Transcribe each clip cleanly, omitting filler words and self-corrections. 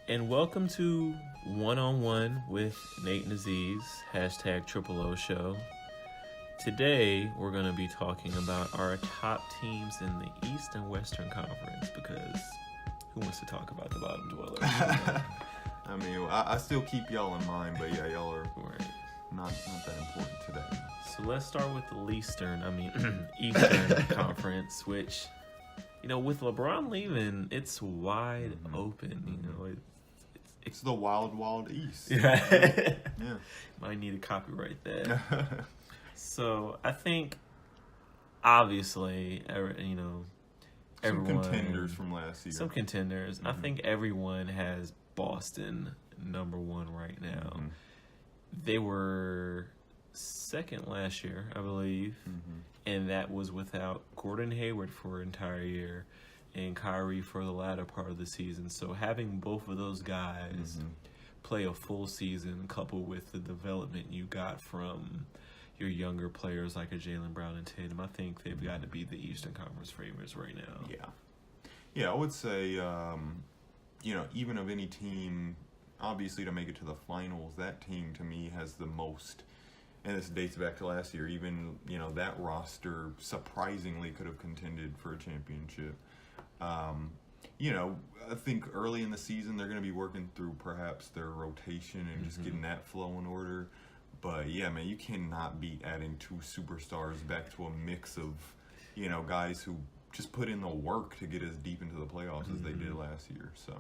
And welcome to One on One with Nate and Aziz, hashtag Triple O Show. Today, we're going to be talking about our top teams in the East and Western Conference because who wants to talk about the bottom dwellers? I mean, I still keep y'all in mind, but yeah, y'all are Right. not that important today. So let's start with the Eastern Conference, which, with LeBron leaving, it's wide open. It's the wild, wild East. Yeah. Yeah. Might need to copyright that. So I think, obviously, Some everyone, contenders from last year. Some contenders. I think everyone has Boston number one right now. They were second last year, I believe, and that was without Gordon Hayward for an entire year and Kyrie for the latter part of the season. So having both of those guys play a full season coupled with the development you got from your younger players like a Jaylen Brown and Tatum, I think they've got to be the Eastern Conference favorites right now. Yeah, I would say, even of any team, obviously to make it to the finals, that team to me has the most, and this dates back to last year, even, that roster surprisingly could have contended for a championship. I think early in the season they're going to be working through perhaps their rotation and just getting that flow in order. But yeah, man, you cannot be adding two superstars back to a mix of, guys who just put in the work to get as deep into the playoffs as they did last year. So,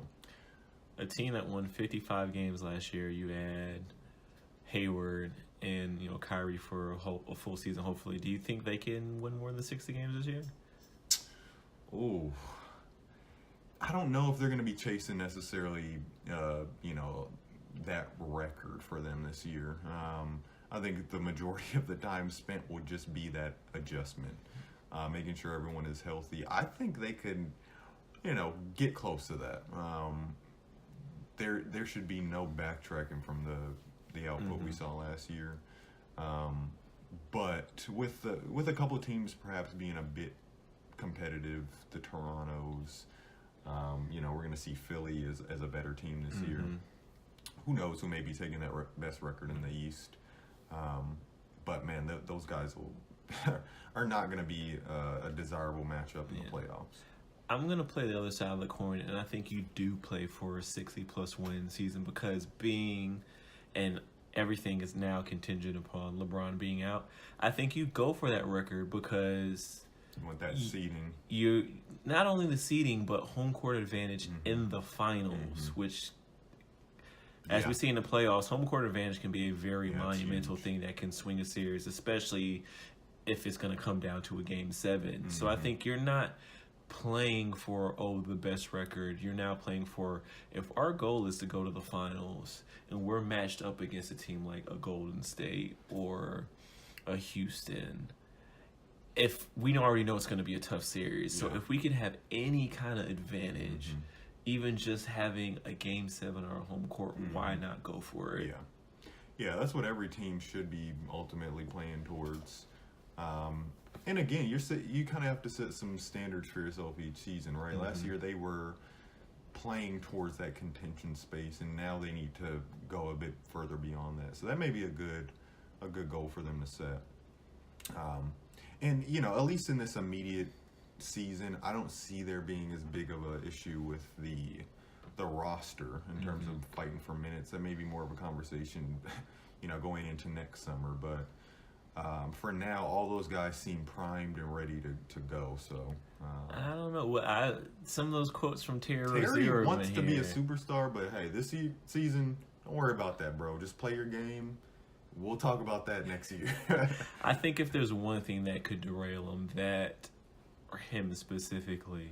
a team that won 55 games last year, you add Hayward and Kyrie for a full season. Hopefully, do you think they can win more than 60 games this year? Oh, I don't know if they're going to be chasing necessarily, that record for them this year. I think the majority of the time spent will just be that adjustment, making sure everyone is healthy. I think they could, get close to that. There should be no backtracking from the output we saw last year. But with a couple of teams perhaps being a bit competitive, the Torontos, we're going to see Philly as a better team this year. Who knows who may be taking that best record in the East. But, man, those guys are not going to be a desirable matchup in the playoffs. I'm going to play the other side of the coin, and I think you do play for a 60-plus win season because and everything is now contingent upon LeBron being out. I think you go for that record because you want that seeding. You not only the seeding, but home court advantage in the finals, which, as we see in the playoffs, home court advantage can be a very monumental thing that can swing a series, especially if it's going to come down to a game 7. So I think you're not playing for the best record. You're now playing for, if our goal is to go to the finals and we're matched up against a team like a Golden State or a Houston, if we already know it's going to be a tough series. So if we can have any kind of advantage, even just having a game 7 on our home court, why not go for it? Yeah, that's what every team should be ultimately playing towards. And again, you kind of have to set some standards for yourself each season, right? Last year they were playing towards that contention space, and now they need to go a bit further beyond that. So that may be a good goal for them to set. And at least in this immediate season, I don't see there being as big of an issue with the roster in terms of fighting for minutes. That may be more of a conversation, going into next summer, but. For now, all those guys seem primed and ready to go. So I don't know. Some of those quotes from Terry wants to be a superstar, but hey, this season, don't worry about that, bro. Just play your game. We'll talk about that next year. I think if there's one thing that could derail him, or him specifically,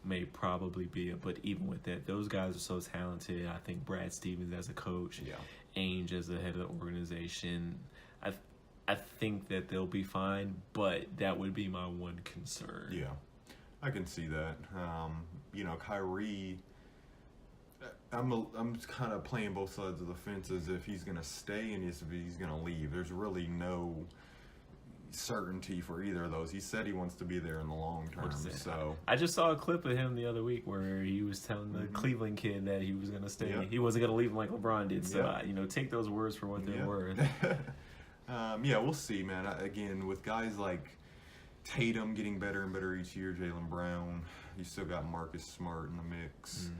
may probably be it. But even with that, those guys are so talented. I think Brad Stevens as a coach, Ainge as the head of the organization, I think that they'll be fine, but that would be my one concern. Yeah, I can see that. Kyrie, I'm kind of playing both sides of the fence as if he's going to stay and as if he's going to leave. There's really no certainty for either of those. He said he wants to be there in the long term. So I just saw a clip of him the other week where he was telling the Cleveland kid that he was going to stay. He wasn't going to leave him like LeBron did. So take those words for what they're worth. We'll see, man. Again, with guys like Tatum getting better and better each year, Jaylen Brown, you still got Marcus Smart in the mix.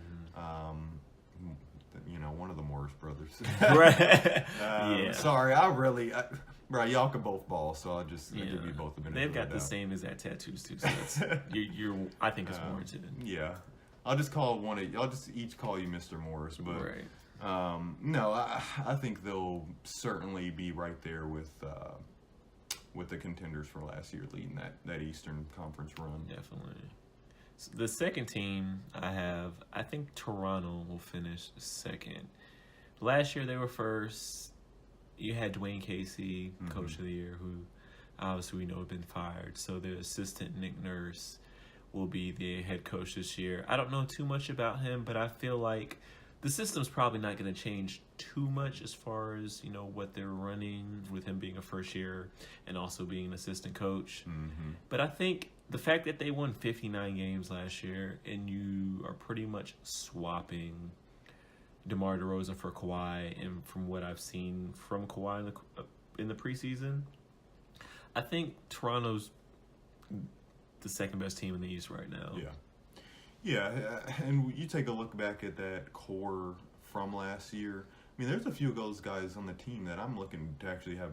One of the Morris brothers. Right. Sorry, bro, y'all can both ball, so I give you both a minute. They've got the same exact tattoos too, so that's, I think it's warranted. Yeah, I'll just I'll just each call you Mr. Morris, but right. No, I think they'll certainly be right there with the contenders for last year, leading that Eastern Conference run. Definitely. So the second team I think Toronto will finish second. Last year they were first. You had Dwayne Casey, Coach of the Year, who obviously we know had been fired. So their assistant, Nick Nurse, will be the head coach this year. I don't know too much about him, but I feel like the system's probably not going to change too much as far as, what they're running with him being a first year and also being an assistant coach. But I think the fact that they won 59 games last year and you are pretty much swapping DeMar DeRozan for Kawhi, and from what I've seen from Kawhi in the preseason, I think Toronto's the second best team in the East right now. Yeah, and you take a look back at that core from last year. I mean, there's a few of those guys on the team that I'm looking to actually have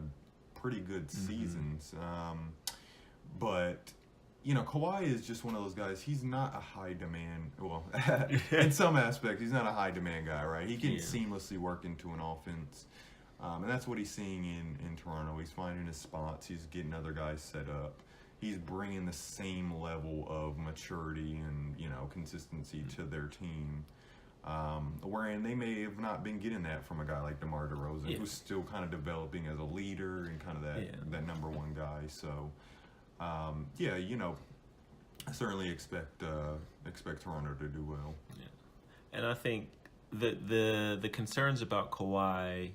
pretty good seasons. But Kawhi is just one of those guys. He's not a high demand. Well, in some aspects, he's not a high demand guy, right? He can seamlessly work into an offense, and that's what he's seeing in Toronto. He's finding his spots. He's getting other guys set up. He's bringing the same level of maturity and consistency to their team, wherein they may have not been getting that from a guy like DeMar DeRozan, who's still kind of developing as a leader and kind of that number one guy. So. I certainly expect Toronto to do well. Yeah, and I think the concerns about Kawhi.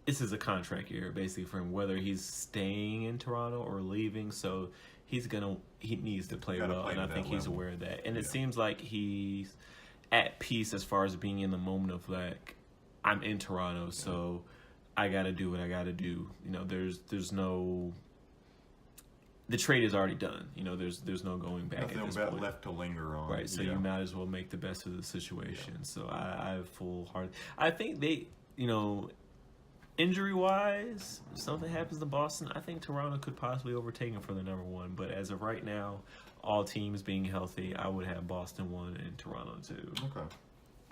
This is a contract year, basically, for him, whether he's staying in Toronto or leaving. So he needs to play well, and I think he's aware of that. And it seems like he's at peace as far as being in the moment of like, I'm in Toronto, so I got to do what I got to do. There's no. The trade is already done. There's no going back. Nothing at this point. left to linger on. Right, so you might as well make the best of the situation. Yeah. So I have full heart. I think they, injury-wise, if something happens to Boston, I think Toronto could possibly overtake them for the number one. But as of right now, all teams being healthy, I would have Boston 1 and Toronto 2. Okay,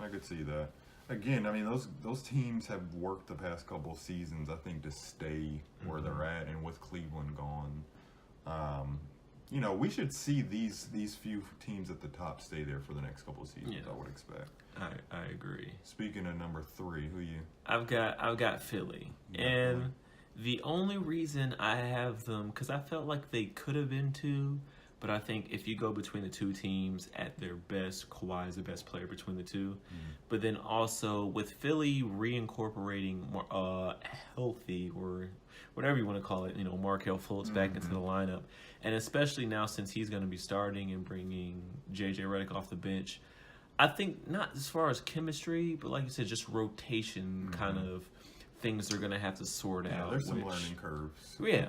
I could see that. Again, I mean, those teams have worked the past couple of seasons, I think, to stay where they're at, and with Cleveland gone. We should see these few teams at the top stay there for the next couple of seasons. I would expect. I agree. Speaking of number 3, who you? I've got Philly, and the only reason I have them because I felt like they could have been 2, but I think if you go between the two teams at their best, Kawhi is the best player between the two. But then also with Philly reincorporating more healthy or whatever you want to call it, Markelle Fultz back into the lineup. And especially now since he's going to be starting and bringing J.J. Redick off the bench, I think not as far as chemistry, but like you said, just rotation kind of things they're going to have to sort out. There's some learning curves. Yeah,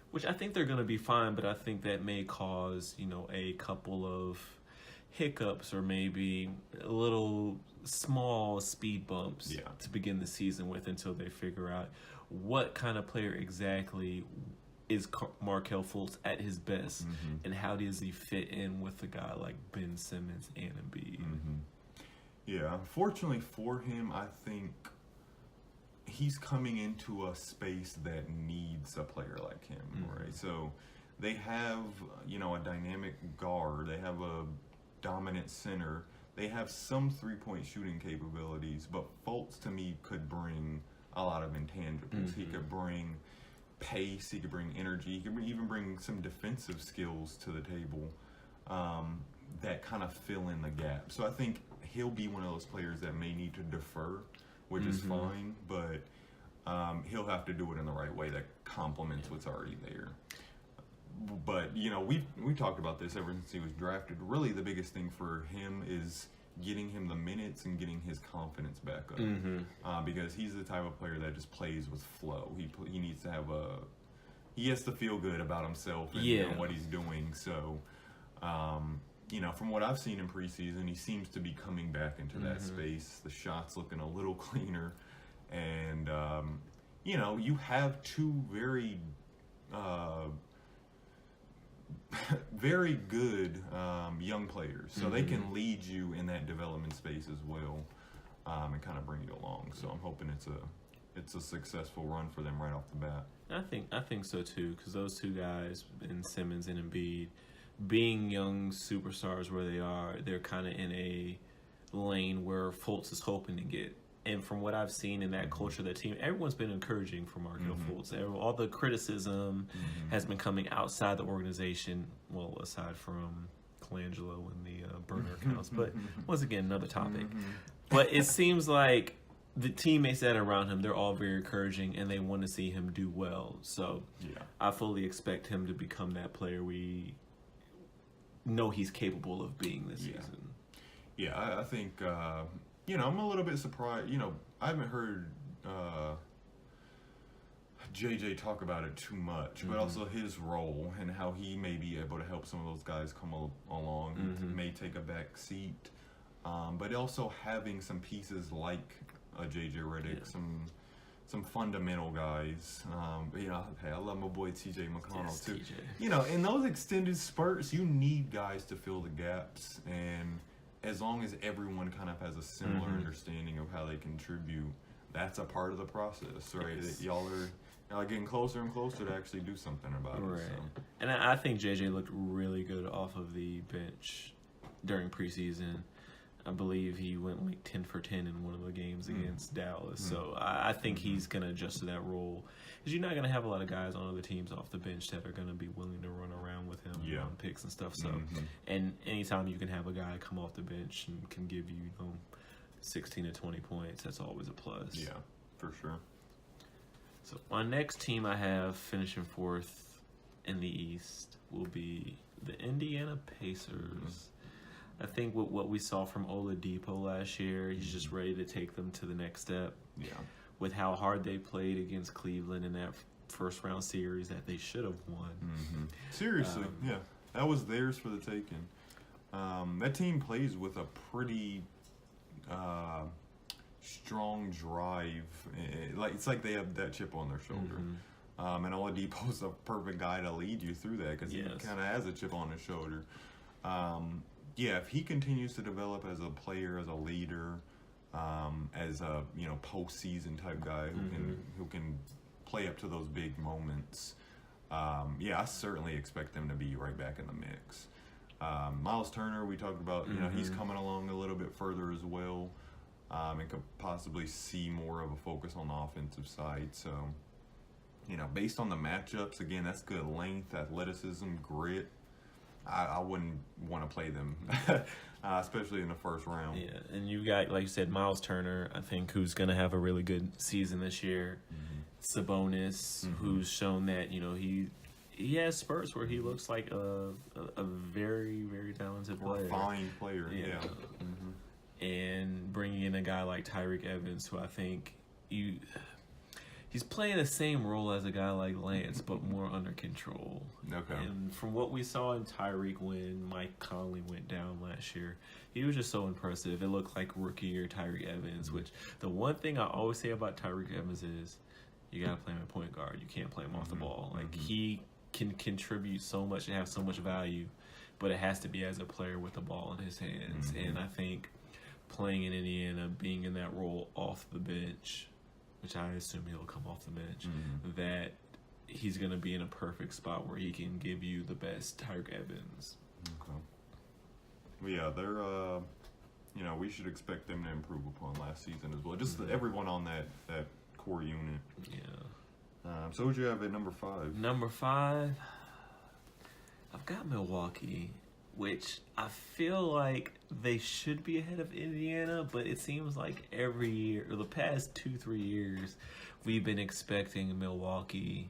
which I think they're going to be fine, but I think that may cause, a couple of hiccups or maybe a little small speed bumps to begin the season with until they figure out what kind of player exactly is Markelle Fultz at his best, and how does he fit in with a guy like Ben Simmons and Embiid? Yeah, unfortunately for him, I think he's coming into a space that needs a player like him, right? So they have, a dynamic guard. They have a dominant center. They have some three-point shooting capabilities, but Fultz, to me, could bring a lot of intangibles. He could bring pace, he could bring energy, he could even bring some defensive skills to the table that kind of fill in the gap. So I think he'll be one of those players that may need to defer, which is fine, but he'll have to do it in the right way that complements what's already there. But, you know, we talked about this ever since he was drafted. Really, the biggest thing for him is getting him the minutes and getting his confidence back up. Because he's the type of player that just plays with flow. He needs to have he has to feel good about himself and what he's doing. So, you know, from what I've seen in preseason, he seems to be coming back into that space. The shot's looking a little cleaner. And, you know, you have two very very good young players, so they can lead you in that development space as well, and kind of bring you along. So I'm hoping it's a successful run for them right off the bat. I think so too, because those two guys, in Simmons and Embiid, being young superstars where they are, they're kind of in a lane where Fultz is hoping to get. And from what I've seen in that culture of that team, everyone's been encouraging for Markelle Fultz. All the criticism has been coming outside the organization, well, aside from Colangelo and the burner accounts. But once again, another topic. But it seems like the teammates that are around him, they're all very encouraging, and they want to see him do well. So I fully expect him to become that player we know he's capable of being this season. Yeah, I think... you know, I'm a little bit surprised. You know, I haven't heard JJ talk about it too much, but also his role and how he may be able to help some of those guys come along who may take a back seat. But also having some pieces like a JJ Redick, some fundamental guys. You know, hey, I love my boy TJ McConnell too. TJ. You know, in those extended spurts, you need guys to fill the gaps, and as long as everyone kind of has a similar understanding of how they contribute, that's a part of the process, right? Yes. Y'all are getting closer and closer to actually do something about it. So. And I think JJ looked really good off of the bench during preseason. I believe he went like 10 for 10 in one of the games against Dallas. So I think he's going to adjust to that role. Because you're not going to have a lot of guys on other teams off the bench that are going to be willing to run around with him on picks and stuff. So, and anytime you can have a guy come off the bench and can give you, 16 to 20 points, that's always a plus. Yeah, for sure. So my next team I have finishing fourth in the East will be the Indiana Pacers. I think what we saw from Oladipo last year, he's just ready to take them to the next step. Yeah. With how hard they played against Cleveland in that first round series that they should have won. Seriously, that was theirs for the taking. That team plays with a pretty strong drive. It's like they have that chip on their shoulder. And Oladipo's a perfect guy to lead you through that because he kind of has a chip on his shoulder. If he continues to develop as a player, as a leader, as a postseason type guy who can play up to those big moments, I certainly expect them to be right back in the mix. Miles Turner, we talked about, he's coming along a little bit further as well, and could possibly see more of a focus on the offensive side. So, based on the matchups, again, that's good length, athleticism, grit. I wouldn't want to play them, especially in the first round. Yeah, and you got, like you said, Miles Turner, I think, who's going to have a really good season this year. Sabonis, who's shown that, he has spurts where he looks like a very, very talented player. Fine player, And bringing in a guy like Tyreke Evans, who I think he's playing the same role as a guy like Lance, but more under control. Okay. And from what we saw in Tyreke when Mike Conley went down last year, he was just so impressive. It looked like rookie year Tyreke Evans, which the one thing I always say about Tyreke Evans is you got to play him at point guard. You can't play him off the ball. Like, he can contribute so much and have so much value, but it has to be as a player with the ball in his hands. And I think playing in Indiana, being in that role off the bench, which I assume he'll come off the bench, that he's going to be in a perfect spot where he can give you the best Tyreke Evans. Okay. Well, yeah, they're, we should expect them to improve upon last season as well. Just everyone on that core unit. Yeah. So who'd you have at number 5? Number 5, I've got Milwaukee. which I feel like they should be ahead of Indiana, but it seems like every year, or the past 2-3 years, we've been expecting Milwaukee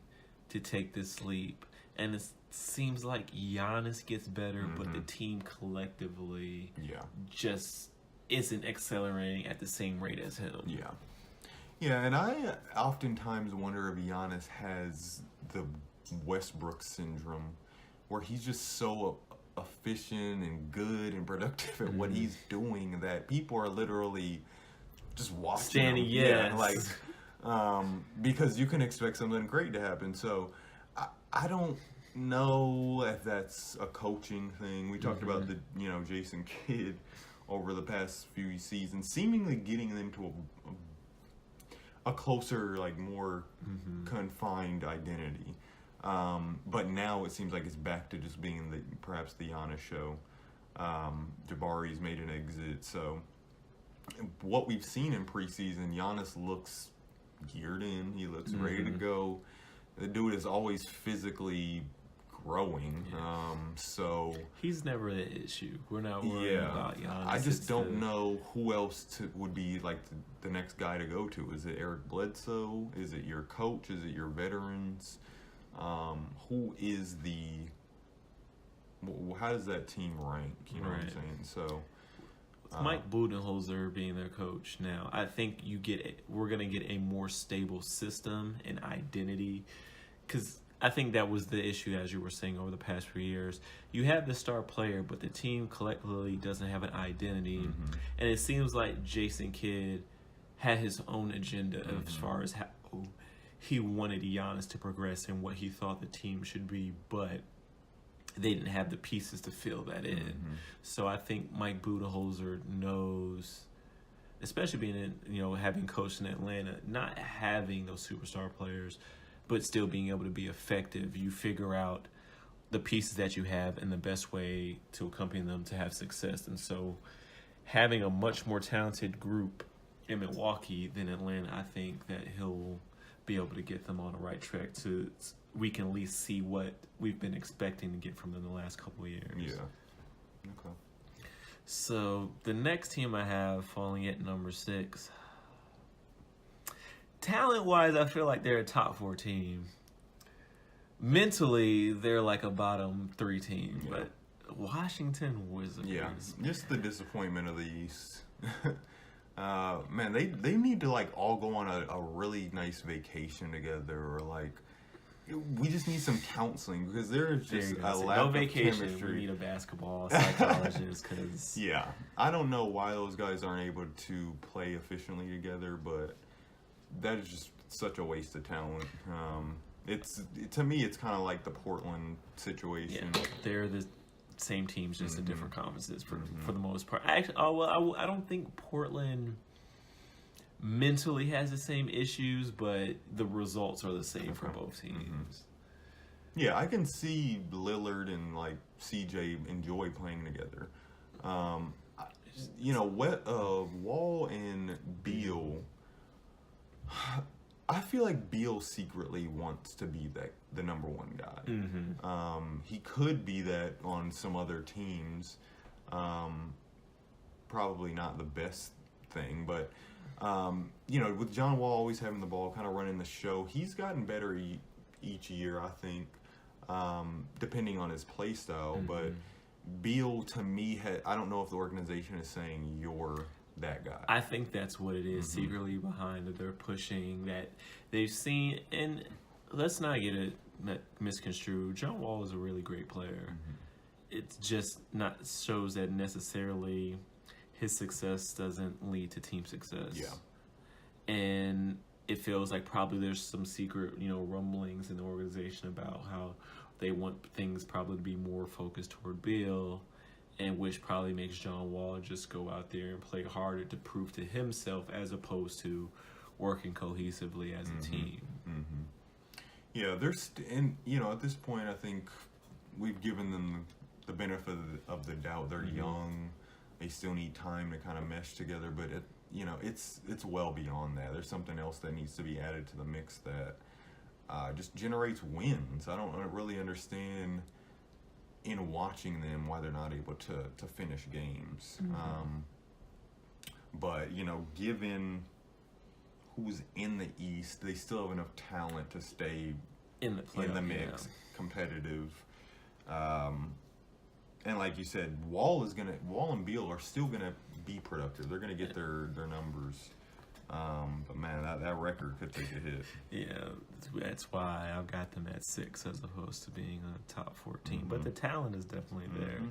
to take this leap. And it seems like Giannis gets better, but the team collectively just isn't accelerating at the same rate as him. Yeah, and I oftentimes wonder if Giannis has the Westbrook syndrome, where he's just so efficient and good and productive at what he's doing that people are literally just watching standing him. Because you can expect something great to happen. So I don't know if that's a coaching thing. We talked about the Jason Kidd over the past few seasons, seemingly getting them to a closer, like more confined identity. But now it seems like it's back to just being perhaps the Giannis show. Jabari's made an exit, so what we've seen in preseason, Giannis looks geared in. He looks ready to go. The dude is always physically growing. So he's never the issue. We're not worried about Giannis. I just don't know who else would be like the next guy to go to. Is it Eric Bledsoe? Is it your coach? Is it your veterans? Who is how does that team rank? You know what I'm saying? So Mike Budenholzer being their coach now, I think we're going to get a more stable system and identity, because I think that was the issue, as you were saying, over the past few years. You have the star player, but the team collectively doesn't have an identity, and it seems like Jason Kidd had his own agenda as far as how he wanted Giannis to progress and what he thought the team should be, but they didn't have the pieces to fill that in. So I think Mike Budenholzer knows, especially being having coached in Atlanta, not having those superstar players, but still being able to be effective. You figure out the pieces that you have and the best way to accompany them to have success. And so having a much more talented group in Milwaukee than Atlanta, I think that he'll be able to get them on the right track we can at least see what we've been expecting to get from them the last couple of years. Yeah. Okay. So the next team I have falling at number 6. Talent-wise, I feel like they're a top 4 team. Mentally, they're like a bottom 3 team, but Washington Wizards. Yeah, just the disappointment of the East. Man, they need to like all go on a really nice vacation together, or like we just need some counseling, because there's just a lack of chemistry. We need a basketball psychologist, because I don't know why those guys aren't able to play efficiently together, but that is just such a waste of talent. To me, it's kind of like the Portland situation. Yeah, they're the same teams, just in different conferences for the most part. Actually, I don't think Portland mentally has the same issues, but the results are the same for both teams. Yeah, I can see Lillard and like CJ enjoy playing together. Wall and Beal. I feel like Beal secretly wants to be the number 1 guy. He could be that on some other teams. Probably not the best thing, but with John Wall always having the ball, kind of running the show, he's gotten better each year, I think, depending on his play style. But Beal, to me, I don't know if the organization is saying you're that guy. I think that's what it is secretly behind it. They're pushing that they've seen, and let's not get it misconstrued. John Wall is a really great player. It's just not shows that necessarily his success doesn't lead to team success. Yeah. And it feels like probably there's some secret, rumblings in the organization about how they want things probably to be more focused toward Beal, and which probably makes John Wall just go out there and play harder to prove to himself, as opposed to working cohesively as a team. Yeah, at this point, I think we've given them the benefit of the doubt. They're young. They still need time to kind of mesh together, but it's well beyond that. There's something else that needs to be added to the mix that just generates wins. I don't really understand in watching them why they're not able to finish games. But, you know, given who's in the East, they still have enough talent to stay in the mix, competitive. And like you said, Wall and Beal are still gonna be productive. They're gonna get their numbers. But man, that record could take a hit. Yeah, that's why I've got them at 6 as opposed to being a top 14. But the talent is definitely there.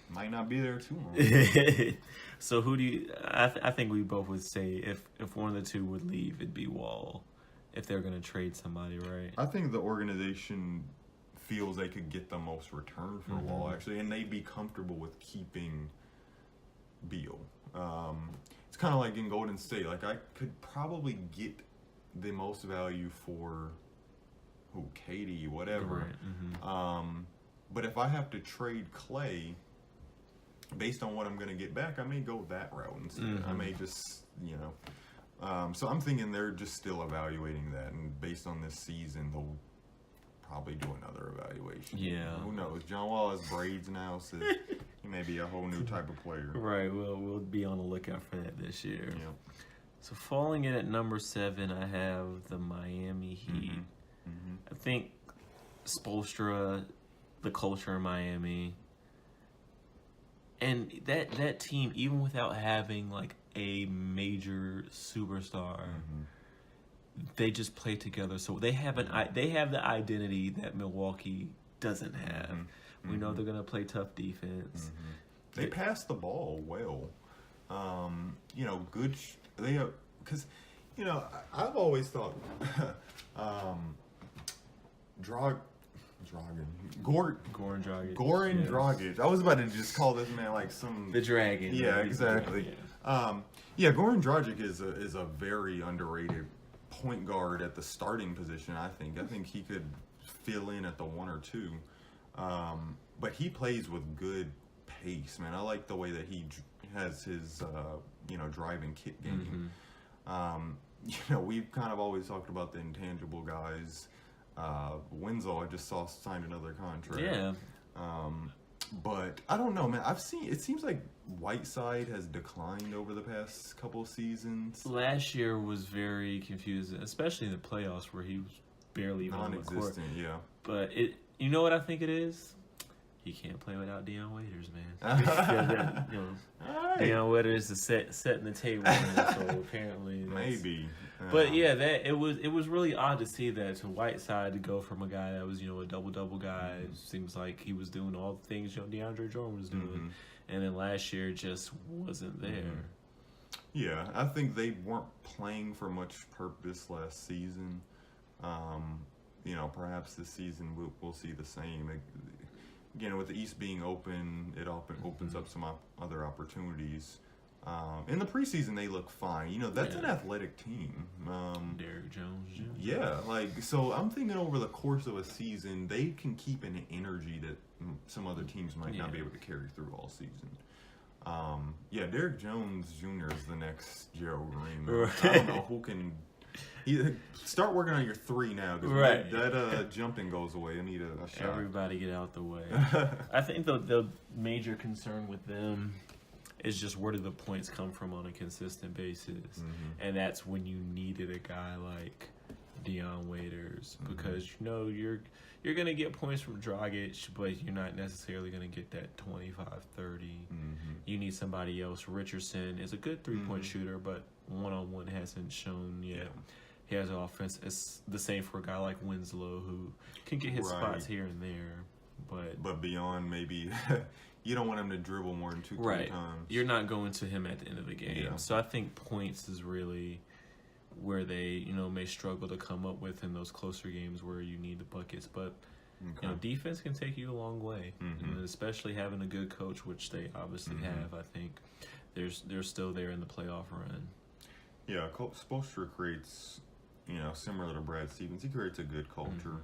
Might not be there too long. So who do you? I think we both would say if one of the two would leave, it'd be Wall. If they're going to trade somebody, right? I think the organization feels they could get the most return for Wall, actually, and they'd be comfortable with keeping Beal. It's kind of like in Golden State. Like, I could probably get the most value for KD, whatever. Right. But if I have to trade Clay, based on what I'm going to get back, I may go that route instead. I may just, you know. So I'm thinking they're just still evaluating that, and based on this season, they'll probably do another evaluation. Yeah. Who knows? John Wall has braids now, so he may be a whole new type of player. Right. We'll be on the lookout for that this year. Yeah. So falling in at number 7, I have the Miami Heat. I think Spoelstra, the culture in Miami, and that team, even without having like a major superstar, they just play together. So they have the identity that Milwaukee doesn't have. We know they're gonna play tough defense. They pass the ball well. You know, good. They have, because, you know, I've always thought Goran Dragic. Goran Dragic. I was about to just call this man like some the Dragon. Yeah, exactly. Yeah, Goran Dragic is a very underrated point guard at the starting position. I think he could fill in at the 1 or 2, but he plays with good pace, man. I like the way that he has his drive and kick game. You know, we've kind of always talked about the intangible guys. Winslow, I just saw signed another contract. Yeah. But I don't know, man. It seems like Whiteside has declined over the past couple of seasons. Last year was very confusing, especially in the playoffs where he was barely even on the court. Non-existent, yeah. But you know what I think it is? He can't play without Deion Waiters, man. Deion Waiters is setting the table, man, so apparently maybe. But yeah, it was really odd to see that to Whiteside to go from a guy that was a double guy. Seems like he was doing all the things DeAndre Jordan was doing, and then last year just wasn't there. Yeah, I think they weren't playing for much purpose last season. Perhaps this season we'll see the same. Again, with the East being open, it opens up some other opportunities. In the preseason, they look fine. That's an athletic team. Derrick Jones Jr. Yeah, so I'm thinking over the course of a season, they can keep an energy that some other teams might not be able to carry through all season. Derrick Jones Jr. is the next Gerald Green. Right. I don't know who can... start working on your 3 now, because that jumping goes away. I need a shot. Everybody get out the way. I think the major concern with them is just where do the points come from on a consistent basis, and that's when you needed a guy like Deion Waiters, because you're gonna get points from Dragic, but you're not necessarily gonna get that 25-30. You need somebody else. Richardson is a good 3-point shooter, but one-on-one hasn't shown yet. Yeah. He has an offense. It's the same for a guy like Winslow, who can get his spots here and there. But beyond, maybe you don't want him to dribble more than 2-3 times. You're not going to him at the end of the game. Yeah. So I think points is really where they may struggle to come up with in those closer games where you need the buckets. But defense can take you a long way, and especially having a good coach, which they obviously have. I think they're still there in the playoff run. Yeah, Spoelstra creates, similar to Brad Stevens, he creates a good culture.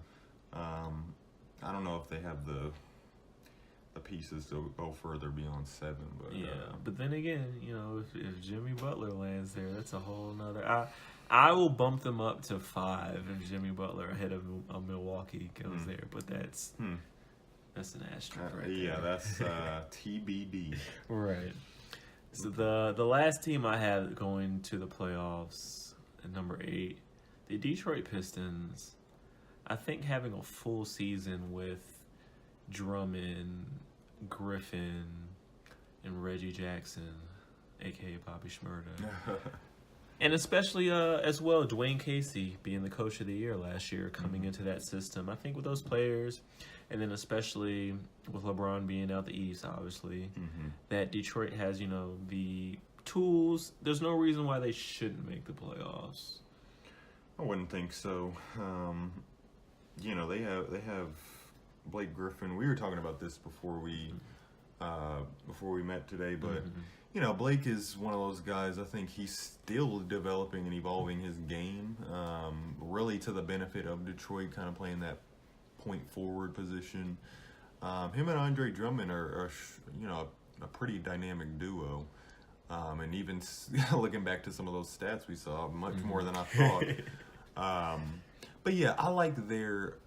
I don't know if they have the pieces to go further beyond 7, but but then again, if Jimmy Butler lands there, that's a whole nother. I will bump them up to 5 if Jimmy Butler ahead of Milwaukee goes there, but that's That's an asterisk right Yeah, there. that's TBD. Right. So the last team I have going to the playoffs at number 8, the Detroit Pistons. I think having a full season with Drummond, Griffin, and Reggie Jackson, aka Bobby Shmurda. And especially as well, Dwayne Casey being the coach of the year last year, coming into that system. I think with those players, and then especially with LeBron being out the East, obviously, that Detroit has, the tools. There's no reason why they shouldn't make the playoffs. I wouldn't think so. They have Blake Griffin. We were talking about this before we met today, but Blake is one of those guys. I think he's still developing and evolving his game, really to the benefit of Detroit, kind of playing that point forward position. Him and Andre Drummond are a pretty dynamic duo. And even looking back to some of those stats we saw, much more than I thought. But yeah, I like their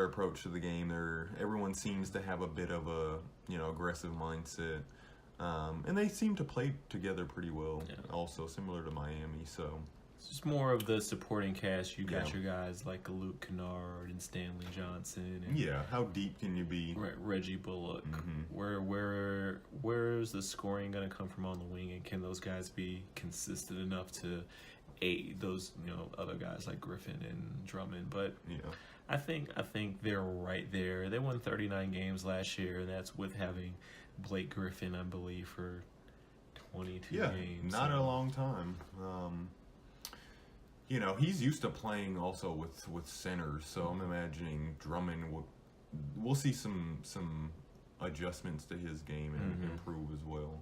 approach to the game. Everyone seems to have a bit of a aggressive mindset, and they seem to play together pretty well. Yeah. Also similar to Miami, so it's just more of the supporting cast. You got your guys like Luke Kennard and Stanley Johnson. And how deep can you be? Reggie Bullock. Where's the scoring going to come from on the wing, and can those guys be consistent enough to aid those other guys like Griffin and Drummond? But I think they're right there. They won 39 games last year, and that's with having Blake Griffin, I believe, for 22 games. Not a long time. He's used to playing also with centers, so I'm imagining Drummond we'll see some adjustments to his game and improve as well.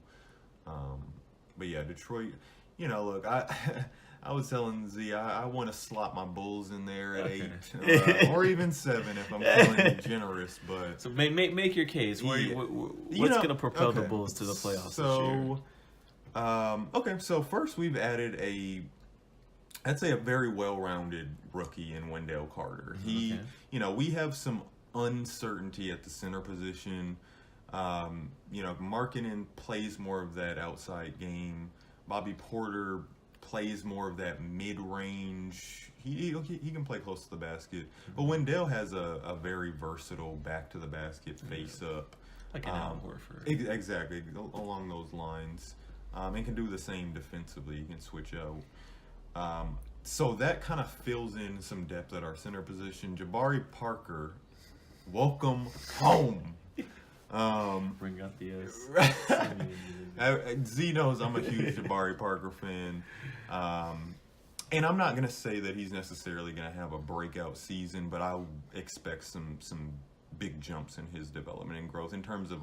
But yeah, Detroit. Look, I was telling Z I want to slot my Bulls in there at 8 or even 7 if I'm feeling generous. But so make your case. What's going to propel the Bulls to the playoffs this year? So first we've added I'd say a very well-rounded rookie in Wendell Carter. We have some uncertainty at the center position. Markkanen plays more of that outside game. Bobby Porter plays more of that mid-range. He can play close to the basket. But Wendell has a very versatile back-to-the-basket face-up. Like an Al Horford. Exactly, along those lines. And can do the same defensively. He can switch out. So that kind of fills in some depth at our center position. Jabari Parker, welcome home. Bring out the Z knows I'm a huge Jabari Parker fan. And I'm not going to say that he's necessarily going to have a breakout season, but I expect some big jumps in his development and growth in terms of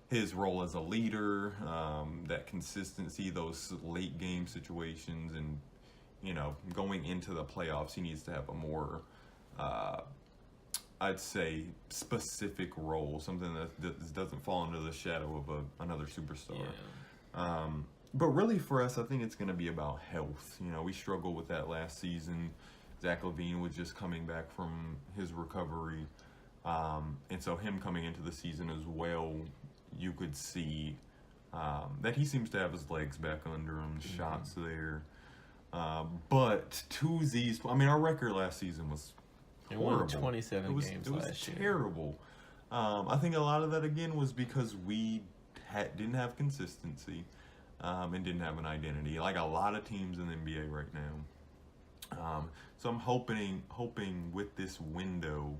his role as a leader, that consistency, those late game situations, and going into the playoffs, he needs to have a more I'd say specific role, something that doesn't fall under the shadow of another superstar. But really for us, I think it's going to be about health. We struggled with that last season. Zach LaVine was just coming back from his recovery. And so him coming into the season as well, you could see that he seems to have his legs back under him, shots there. But to Z's, our record last season was horrible. Won 27 games last year. Terrible. I think a lot of that again was because we didn't have consistency and didn't have an identity, like a lot of teams in the NBA right now. So I'm hoping with this window,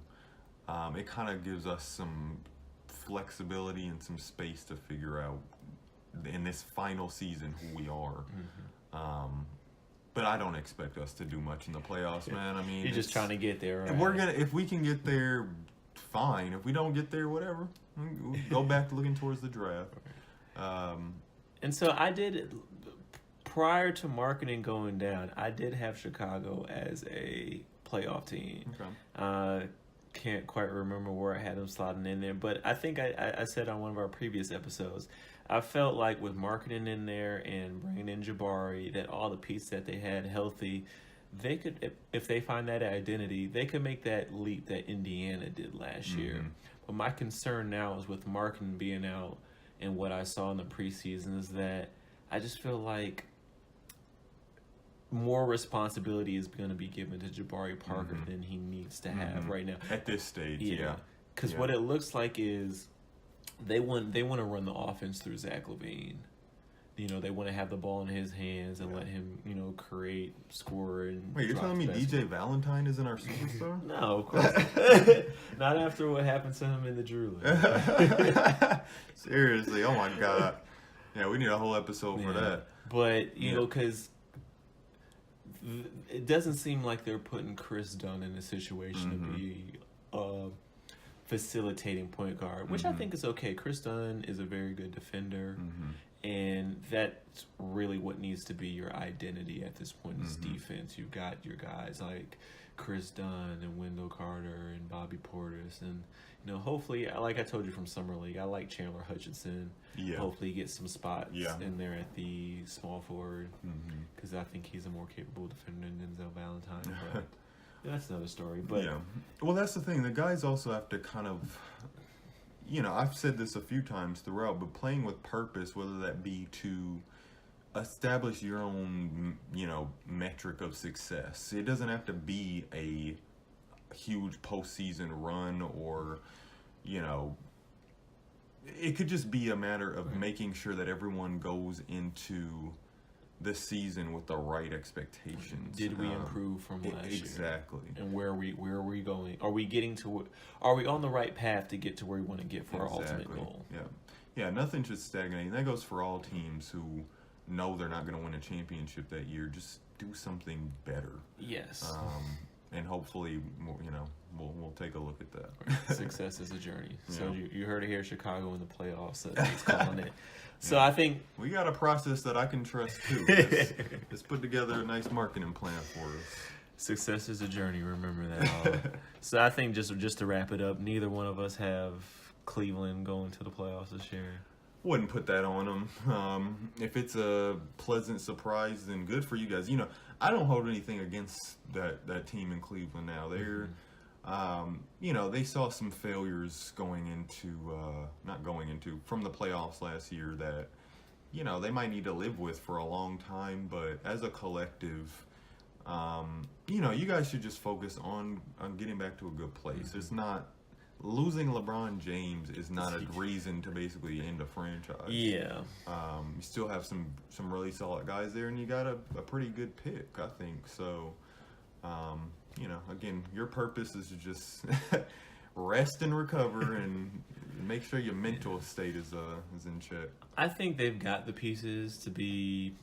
it kind of gives us some flexibility and some space to figure out in this final season who we are. But I don't expect us to do much in the playoffs, man. You're just trying to get there, right? If we can get there, fine. If we don't get there, whatever. We'll go back to looking towards the draft. And so I did, prior to Markkanen going down, I did have Chicago as a playoff team. Okay. Can't quite remember where I had them slotting in there, but I think I said on one of our previous episodes, I felt like with Markkanen in there and bringing in Jabari, that all the pieces that they had healthy, they could, if they find that identity, they could make that leap that Indiana did last year. But my concern now is with Markin being out and what I saw in the preseason is that I just feel like more responsibility is going to be given to Jabari Parker than he needs to have right now. At this stage, yeah. Because what it looks like is they want to run the offense through Zach LaVine. You know, they want to have the ball in his hands and let him, you know, create, score, and wait, you're telling me DJ Valentine isn't our superstar? No, of course not. Not after what happened to him in the Drew League. Seriously, oh my God. Yeah, we need a whole episode for that. But, you know, because it doesn't seem like they're putting Chris Dunn in a situation to be facilitating point guard, which I think is okay. Chris Dunn is a very good defender. And that's really what needs to be your identity at this point is defense. You've got your guys like Chris Dunn and Wendell Carter and Bobby Portis. And, you know, hopefully, like I told you from Summer League, I like Chandler Hutchinson. Yeah. Hopefully he gets some spots in there at the small forward because I think he's a more capable defender than Denzel Valentine. But that's another story. But well, that's the thing. The guys also have to kind of... You know, I've said this a few times throughout, but playing with purpose, whether that be to establish your own, you know, metric of success. It doesn't have to be a huge postseason run or, you know, it could just be a matter of making sure that everyone goes into the season with the right expectations. Did we improve from last year? Exactly. And where are we going? Are we on the right path to get to where we want to get for our ultimate goal? Yeah, nothing should stagnate. And that goes for all teams who know they're not going to win a championship that year. Just do something better. Yes. And hopefully, you know, we'll take a look at that. Success is a journey. So you heard it here, Chicago in the playoffs. He's calling it. So I think we got a process that I can trust too. Let's put together a nice marketing plan for us. Success is a journey. Remember that. So I think just to wrap it up, neither one of us have Cleveland going to the playoffs this year. Wouldn't put that on them. If it's a pleasant surprise, then good for you guys. You know, I don't hold anything against that team in Cleveland now. They're, you know, they saw some failures from the playoffs last year that, you know, they might need to live with for a long time. But as a collective, you know, you guys should just focus on getting back to a good place. It's not... Losing LeBron James is not a reason to basically end a franchise. Yeah. You still have some really solid guys there, and you got a pretty good pick, I think. So, you know, again, your purpose is to just rest and recover and make sure your mental state is in check. I think they've got the pieces to be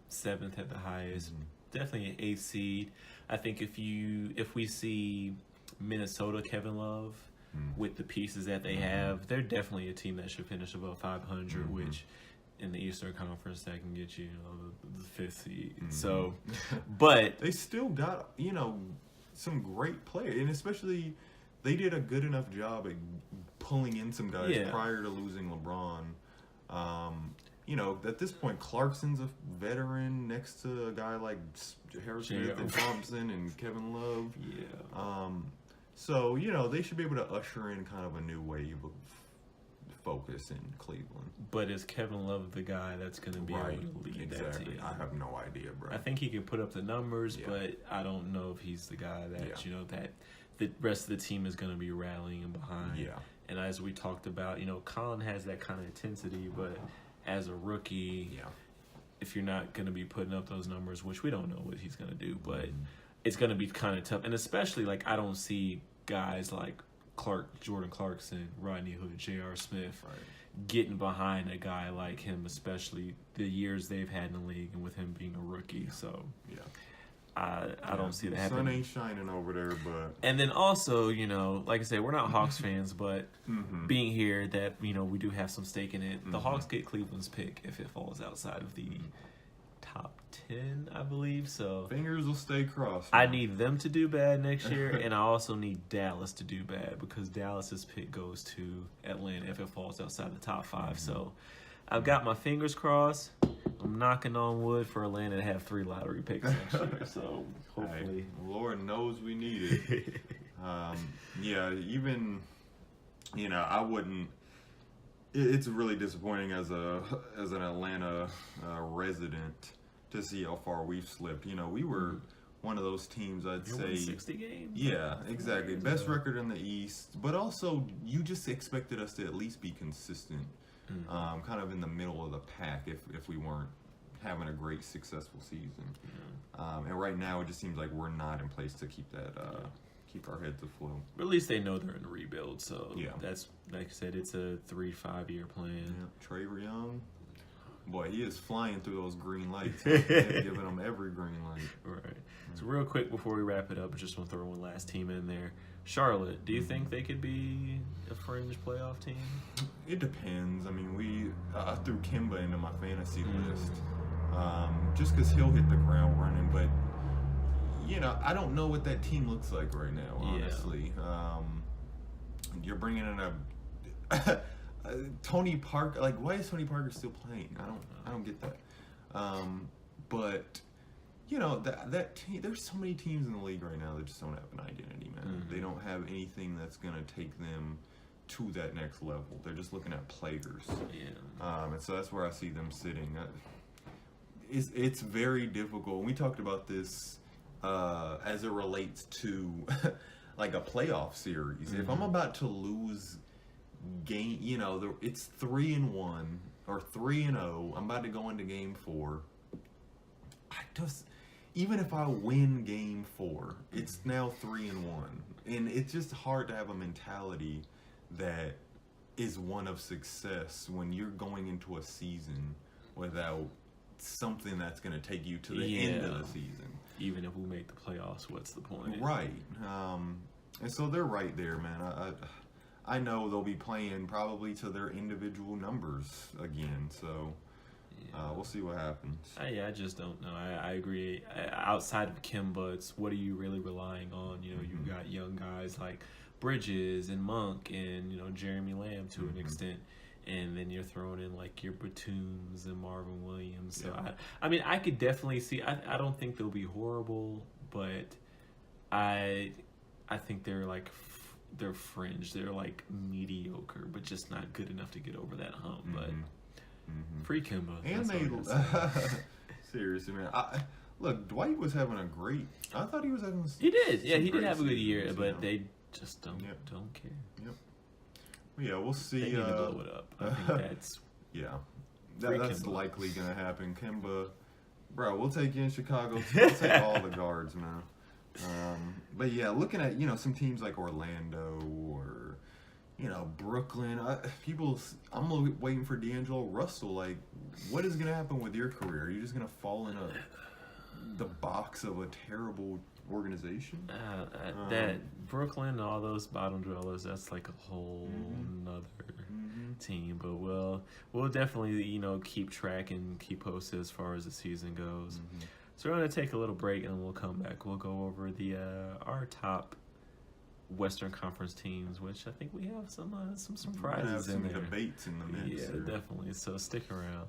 7th at the highest. Definitely an 8th seed. I think if we see Minnesota, Kevin Love, with the pieces that they have, they're definitely a team that should finish above 500, which in the Eastern Conference that can get you, the 5th seed. So, but they still got, you know, some great players, and especially they did a good enough job at pulling in some guys prior to losing LeBron. You know, at this point, Clarkson's a veteran next to a guy like Harris Smith and Thompson and Kevin Love. So, you know, they should be able to usher in kind of a new wave of focus in Cleveland. But is Kevin Love the guy that's going to be able to lead that team? I have no idea, bro. I think he can put up the numbers, but I don't know if he's the guy that, you know, that the rest of the team is going to be rallying behind. And as we talked about, you know, Colin has that kind of intensity, but as a rookie, if you're not going to be putting up those numbers, which we don't know what he's going to do, but it's going to be kind of tough. And especially, like, I don't see guys like Jordan Clarkson, Rodney Hood, J.R. Smith getting behind a guy like him, especially the years they've had in the league and with him being a rookie. So, I don't see that happening. Sun ain't shining over there, but... And then also, you know, like I said, we're not Hawks fans, but being here, that, you know, we do have some stake in it. The Hawks get Cleveland's pick if it falls outside of the top 10, I believe. So fingers will stay crossed. I need them to do bad next year, and I also need Dallas to do bad because Dallas's pick goes to Atlanta if it falls outside the top 5. So I've got my fingers crossed. I'm knocking on wood for Atlanta to have 3 lottery picks next year. So hopefully, Lord knows we need it. Even I wouldn't. It's really disappointing as an Atlanta resident to see how far we've slipped. We were one of those teams, I'd You say. won 60 games. Yeah, exactly. Best record in the East, but also you just expected us to at least be consistent, kind of in the middle of the pack if we weren't having a great, successful season. And right now, it just seems like we're not in place to keep that. Keep our heads afloat. But at least they know they're in a rebuild, so Yeah. that's, like I said, it's a 3-5 year plan. Yeah. Trey Young, boy, he is flying through those green lights. They're giving him every green light. Right. So real quick before we wrap it up, I just want to throw one last team in there. Charlotte, do you think they could be a fringe playoff team? It depends. I mean, we threw Kemba into my fantasy list just because he'll hit the ground running, but I don't know what that team looks like right now, honestly. You're bringing in a Tony Parker. Like, why is Tony Parker still playing? I don't get that. But that team. There's so many teams in the league right now that just don't have an identity, man. They don't have anything that's gonna take them to that next level. They're just looking at players. Yeah. And so that's where I see them sitting. It's very difficult. We talked about this. As it relates to like a playoff series. If I'm about to lose game, it's 3-1 or 3-0. I'm about to go into game 4. Even if I win game 4, it's now 3-1, and it's just hard to have a mentality that is one of success when you're going into a season without something that's going to take you to the end of the season. Even if we make the playoffs, what's the point? Right. And so they're right there, man. I know they'll be playing probably to their individual numbers again. So we'll see what happens. I just don't know. I agree. Outside of Kemba, it's what are you really relying on? You've got young guys like Bridges and Monk and Jeremy Lamb to an extent. And then you're throwing in like your Batums and Marvin Williams. So I could definitely see. I don't think they'll be horrible, but I think they're like they're fringe. They're like mediocre, but just not good enough to get over that hump. But free Kemba. And they seriously, man. Look, Dwight was having a great. I thought he was having. He did. Yeah, he did have a good year, but they just don't care. Yep. Yeah, we'll see. They need to blow it up. I think that's that's Kemba. likely gonna happen. Kemba, bro, we'll take you in Chicago. We'll take all the guards, man. But yeah, looking at some teams like Orlando or Brooklyn, I'm waiting for D'Angelo Russell. Like, what is gonna happen with your career? Are you just gonna fall in the box of a terrible organization? That Brooklyn, all those bottom dwellers, that's like a whole nother team. But we'll definitely keep track and keep posted as far as the season goes. So we're gonna take a little break and we'll come back. We'll go over our top Western Conference teams, which I think we have some surprises Some in there. debates in the mix. Yeah, definitely. So stick around.